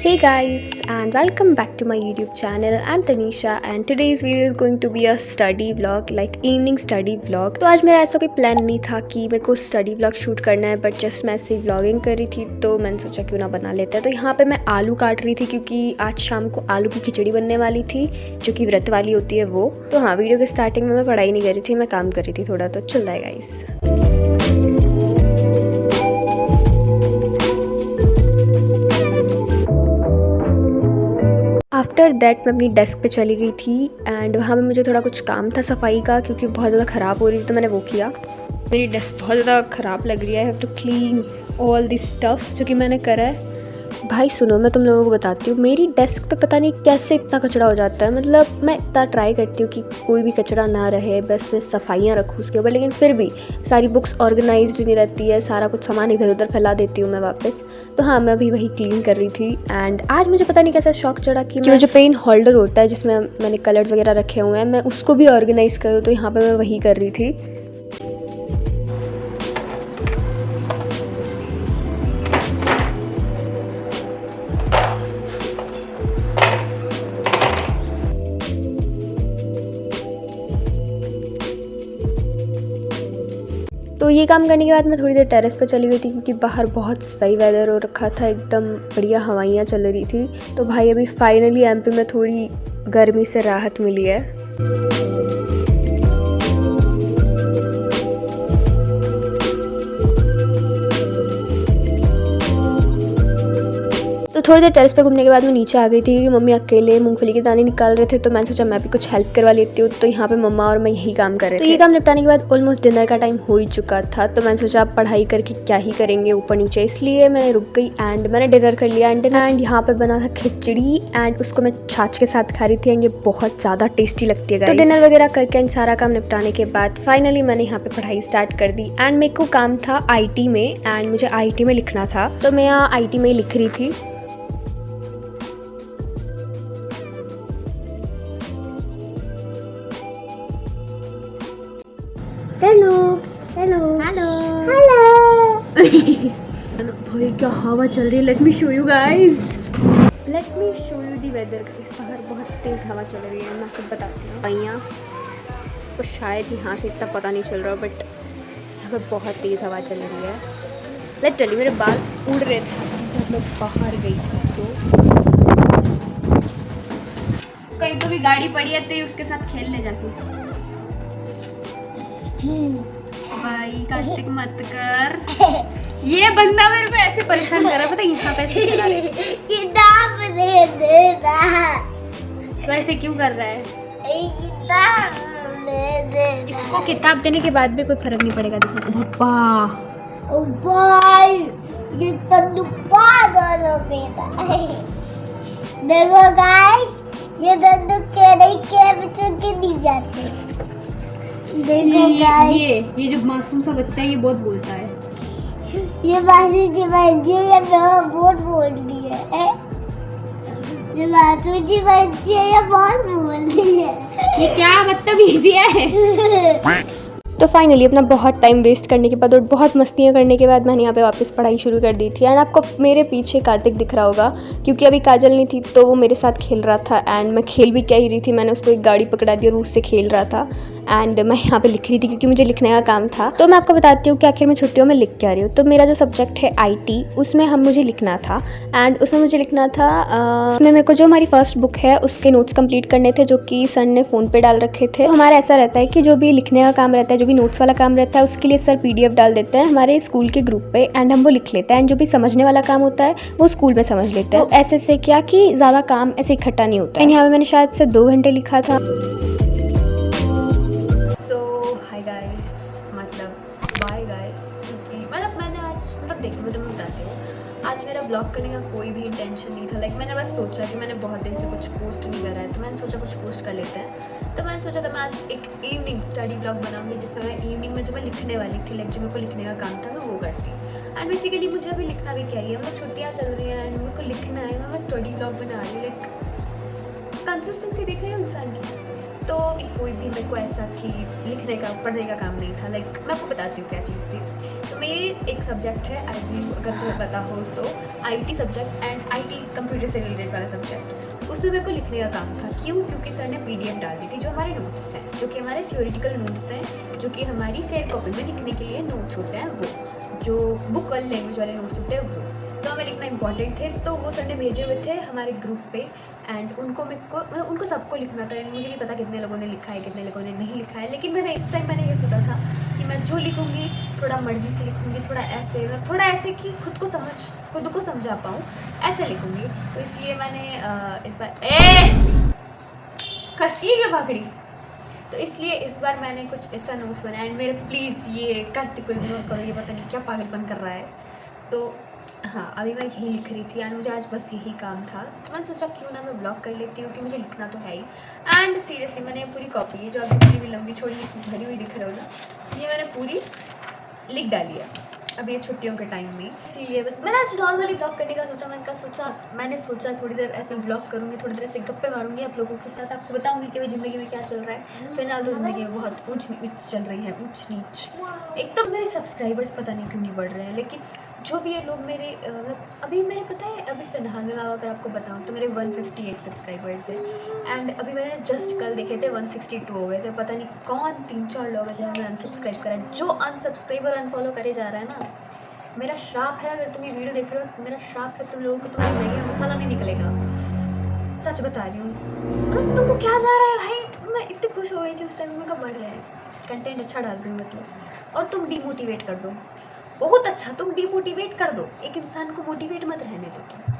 Hey guys, and welcome back to my YouTube channel. I'm Tanisha and today's video is going to be a study vlog, like evening study vlog. तो आज मेरा ऐसा कोई plan नहीं था कि मेरे को स्टडी vlog शूट करना है, बट जस्ट मैं ऐसे व्लॉगिंग कर रही थी तो मैंने सोचा क्यों ना बना लेते हैं। तो यहाँ पे मैं आलू काट रही थी क्योंकि आज शाम को आलू की खिचड़ी बनने वाली थी जो कि व्रत वाली होती है वो। तो हाँ, वीडियो के स्टार्टिंग में मैं पढ़ाई नहीं कर रही थी, मैं काम कर रही थी थोड़ा, तो चल रहा है गाइस। आफ्टर दैट मैं अपनी डेस्क पे चली गई थी एंड वहाँ पे मुझे थोड़ा कुछ काम था सफाई का क्योंकि बहुत ज़्यादा ख़राब हो रही थी, तो मैंने वो किया। मेरी डेस्क बहुत ज़्यादा ख़राब लग रही है, I have to clean all this stuff जो कि मैंने करा है। भाई सुनो, मैं तुम लोगों को बताती हूँ, मेरी डेस्क पे पता नहीं कैसे इतना कचरा हो जाता है। मतलब मैं इतना ट्राई करती हूँ कि कोई भी कचरा ना रहे, बस मैं सफाइयाँ रखूँ उसके ऊपर, लेकिन फिर भी सारी बुक्स ऑर्गेनाइज्ड नहीं रहती है, सारा कुछ सामान इधर उधर फैला देती हूँ मैं वापस। तो हाँ, मैं अभी वही क्लीन कर रही थी एंड आज मुझे पता नहीं कैसा शौक चढ़ा कि मैं जो पेन होल्डर होता है जिसमें मैंने कलर्स वगैरह रखे हुए हैं, मैं उसको भी ऑर्गेनाइज़ करूँ। तो यहाँ पर मैं वही कर रही थी। तो ये काम करने के बाद मैं थोड़ी देर टेरेस पे चली गई थी क्योंकि बाहर बहुत सही वेदर हो रखा था, एकदम बढ़िया हवाइयाँ चल रही थी। तो भाई अभी फाइनली एमपी में थोड़ी गर्मी से राहत मिली है। तो थोड़ी देर टेरेस पे घूमने के बाद मैं नीचे आ गई थी क्योंकि मम्मी अकेले मूंगफली के दाने निकाल रहे थे, तो मैंने सोचा मैं भी कुछ हेल्प करवा लेती हूँ। तो यहाँ पे मम्मा और मैं यही काम कर रहे थे। तो ये काम निपटाने के बाद ऑलमोस्ट डिनर का टाइम हो ही चुका था, तो मैंने सोचा आप पढ़ाई करके क्या ही करेंगे ऊपर नीचे, इसलिए मैंने रुक गई एंड मैंने डिनर कर लिया। एंड यहाँ पे बना था खिचड़ी एंड उसको मैं छाछ के साथ खा रही थी एंड ये बहुत ज़्यादा टेस्टी लगती है। तो डिनर वगैरह करके एंड सारा काम निपटाने के बाद फाइनली मैंने यहाँ पे पढ़ाई स्टार्ट कर दी एंड मेरे को काम था IT में एंड मुझे IT में लिखना था, तो मैं यहाँ IT में ही लिख रही थी। हेलो हेलो हेलो हेलो भाई क्या हवा चल रही है, let me show you guys, let me show you the weather guys. बाहर बहुत तेज़ हवा चल रही है, मैं आपको बताती हूँ। भैया को शायद यहाँ से इतना पता नहीं चल रहा, बट यहाँ पर बहुत तेज़ हवा चल रही है। लेट चलिए, मेरे बाल उड़ रहे थे जब मैं बाहर गई थी। तो कहीं तो भी गाड़ी पड़ी है तो उसके साथ खेल ले जाके। भाई कास्टिक मत कर, ये बंदा मेरे को ऐसे परेशान कर रहा है, पता है यहाँ पे ऐसे चला रहा है। किताब दे देना, तो ऐसे क्यों कर रहा है? किताब दे देना। इसको किताब देने के बाद भी कोई फर्क नहीं पड़ेगा। देखो पापा, भाई ये तो पागल हो गया। देखो गाइस, ये दंडू के नहीं के बच्चों के नहीं जाते। ये जो मासूम सा बच्चा है ये बहुत बोलता है। ये मासूम जी बच्ची ये बहुत बोलती है। ये मासूम जी बच्ची है ये बहुत बोलती है। ये क्या बदतमीजी है। तो फाइनली अपना बहुत टाइम वेस्ट करने के बाद और बहुत मस्तियाँ करने के बाद मैंने यहाँ पे वापस पढ़ाई शुरू कर दी थी। एंड आपको मेरे पीछे कार्तिक दिख रहा होगा क्योंकि अभी काजल नहीं थी तो वो मेरे साथ खेल रहा था एंड मैं खेल भी क्या ही रही थी, मैंने उसको एक गाड़ी पकड़ा दी और उससे खेल रहा था एंड मैं यहाँ पे लिख रही थी क्योंकि मुझे लिखने का काम था। तो मैं आपको बताती हूँ कि आखिर में छुट्टियों में लिख क्या रही हूँ। तो मेरा जो सब्जेक्ट है IT, उसमें मुझे लिखना था एंड उसमें मुझे लिखना था उसमें मेरे को जो हमारी फर्स्ट बुक है उसके नोट्स कंप्लीट करने थे जो कि सर ने फ़ोन पे डाल रखे थे। तो हमारा ऐसा रहता है कि जो भी लिखने का काम रहता है, जो भी नोट्स वाला काम रहता है, उसके लिए सर PDF डाल देते हैं हमारे स्कूल के ग्रुप पे एंड हम वो लिख लेते हैं एंड जो भी समझने वाला काम होता है वो स्कूल में समझ लेते हैं। तो ऐसे से क्या कि ज़्यादा काम ऐसे इकट्ठा नहीं होता है। यहाँ पे मैंने शायद से 2 घंटे लिखा था। बाय गाइस, क्योंकि मैंने आज देखो मैं तुम्हें बताती हूँ, आज मेरा ब्लॉग करने का कोई भी इंटेंशन नहीं था। मैंने बस सोचा कि मैंने बहुत दिन से कुछ पोस्ट नहीं करा है, तो मैंने सोचा कुछ पोस्ट कर लेते हैं। तो मैंने सोचा था मैं आज एक इवनिंग स्टडी ब्लॉग बनाऊंगी जिसमें मैं इवनिंग में जो मैं लिखने वाली थी, जो मेरे को लिखने का काम था मैं वो करती। एंड बेसिकली मुझे अभी लिखना भी क्या ही है, मतलब छुट्टियाँ चल रही हैं एंड मेरे को लिखना है, मैं स्टडी ब्लॉग बना रही हूँ। कंसिस्टेंसी देख रही हूँ इंसान की, तो कोई भी मेरे को ऐसा कि लिखने का पढ़ने का काम नहीं था। लाइक मैं आपको बताती हूँ क्या चीज़ थी। तो मेरी एक सब्जेक्ट है अगर तुम्हें पता हो तो IT subject and IT computer से रिलेटेड वाला सब्जेक्ट, उसमें मेरे को लिखने का काम था। क्यों? क्योंकि सर ने PDF डाल दी थी जो हमारे नोट्स हैं, जो कि हमारे थ्योरेटिकल नोट्स हैं, जो कि हमारी फेयर कॉपी में लिखने के लिए नोट्स होते हैं, वो जो बुक वाली लैंग्वेज वाले नोट्स होते हैं वो तो हमें लिखना इंपॉर्टेंट थे। तो वो सर ने भेजे हुए थे हमारे ग्रुप पे एंड उनको सबको लिखना था। एंड मुझे नहीं पता कितने लोगों ने लिखा है, कितने लोगों ने नहीं लिखा है, लेकिन इस टाइम मैंने ये सोचा था कि मैं जो लिखूँगी थोड़ा मर्जी से लिखूँगी, थोड़ा ऐसे कि खुद को समझा पाऊँ, ऐसे लिखूँगी। तो इसलिए मैंने इस बार कसली के पकड़ी, तो इसलिए इस बार मैंने कुछ ऐसा नोट्स बनाया। एंड मेरे प्लीज़ ये कार्तिक को इग्नोर करो, ये पता नहीं क्या पागलपन कर रहा है। तो हाँ, अभी मैं यही लिख रही थी एंड मुझे आज बस यही काम था। तो मैंने सोचा क्यों ना मैं ब्लॉग कर लेती हूँ कि मुझे लिखना तो है ही। एंड सीरियसली मैंने पूरी कॉपी, ये जो आप जितनी भी लंबी छोड़ी भरी हुई दिख रहे हो ना, ये मैंने पूरी लिख डाली है अभी ये छुट्टियों के टाइम में। इसीलिए बस मैंने आज नॉर्मली ब्लॉग करने का सोचा। मैंने सोचा थोड़ी देर ऐसे ब्लॉग करूँगी, थोड़ी देर ऐसे गप्पे मारूंगी आप लोगों के साथ, आपको बताऊंगी कि मेरी ज़िंदगी में क्या चल रहा है। फिलहाल तो ज़िंदगी में बहुत ऊंच नीच चल रही है, ऊंच नीच। एक तो मेरे सब्सक्राइबर्स पता नहीं क्यों नहीं बढ़ रहे हैं, लेकिन जो भी ये लोग मेरे अभी मेरे पता है अभी फ़िलहाल में मैं अगर आपको बताऊँ तो मेरे 158 सब्सक्राइबर्स हैं। एंड अभी मैंने जस्ट कल देखे थे 162 हो गए थे। पता नहीं कौन 3-4 लोग हैं जिन्होंने अनसब्सक्राइब करा है। जो अनसब्सक्राइब और अनफॉलो करे जा रहा है ना, मेरा श्राप है। अगर तुम ये वीडियो देख रहे हो, मेरा श्राप है तुम लोगों को तुम्हारी मैगी में मसाला नहीं निकलेगा। सच बता रही हूँ। तुमको क्या जा रहा है भाई? मैं इतनी खुश हो गई थी उस टाइम में, कब बढ़ रहे हैं, कंटेंट अच्छा डाल रही हूँ मतलब। और तुम डिमोटिवेट कर दो, बहुत अच्छा, तुम डिमोटिवेट कर दो। एक इंसान को मोटिवेट मत रहने दो तुम।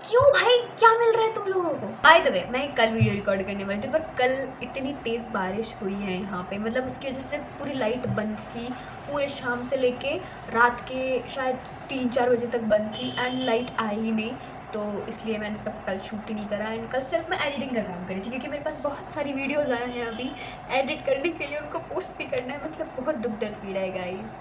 क्यों भाई, क्या मिल रहा है तुम लोगों को? बाय द वे, मैं कल वीडियो रिकॉर्ड करने वाली थी, पर कल इतनी तेज़ बारिश हुई है यहाँ पे, मतलब उसकी वजह से पूरी लाइट बंद थी। पूरे शाम से लेके रात के शायद 3-4 बजे तक बंद थी एंड लाइट आई ही नहीं। तो इसलिए मैंने तब कल शूट ही नहीं करा। एंड कल सिर्फ मैं एडिटिंग का काम करी थी, क्योंकि मेरे पास बहुत सारी वीडियोज़ आए हैं अभी एडिट करने के लिए, उनको पोस्ट भी करना है। मतलब बहुत दुख दर्द पीड़ा है गाइस।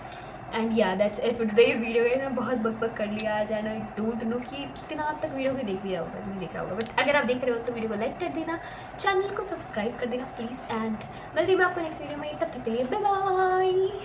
एंड या that's it for today's video. Guys मैं बहुत बक कर लिया आज एंड आई डोंट नो कि इतना आप तक वीडियो को देख भी रहा होगा, नहीं देख रहा होगा, बट अगर आप देख रहे हो तो वीडियो को लाइक कर देना, चैनल को सब्सक्राइब कर देना प्लीज़। एंड मिलती हूँ मैं आपको नेक्स्ट वीडियो में, तब तक के लिए बाय बाय।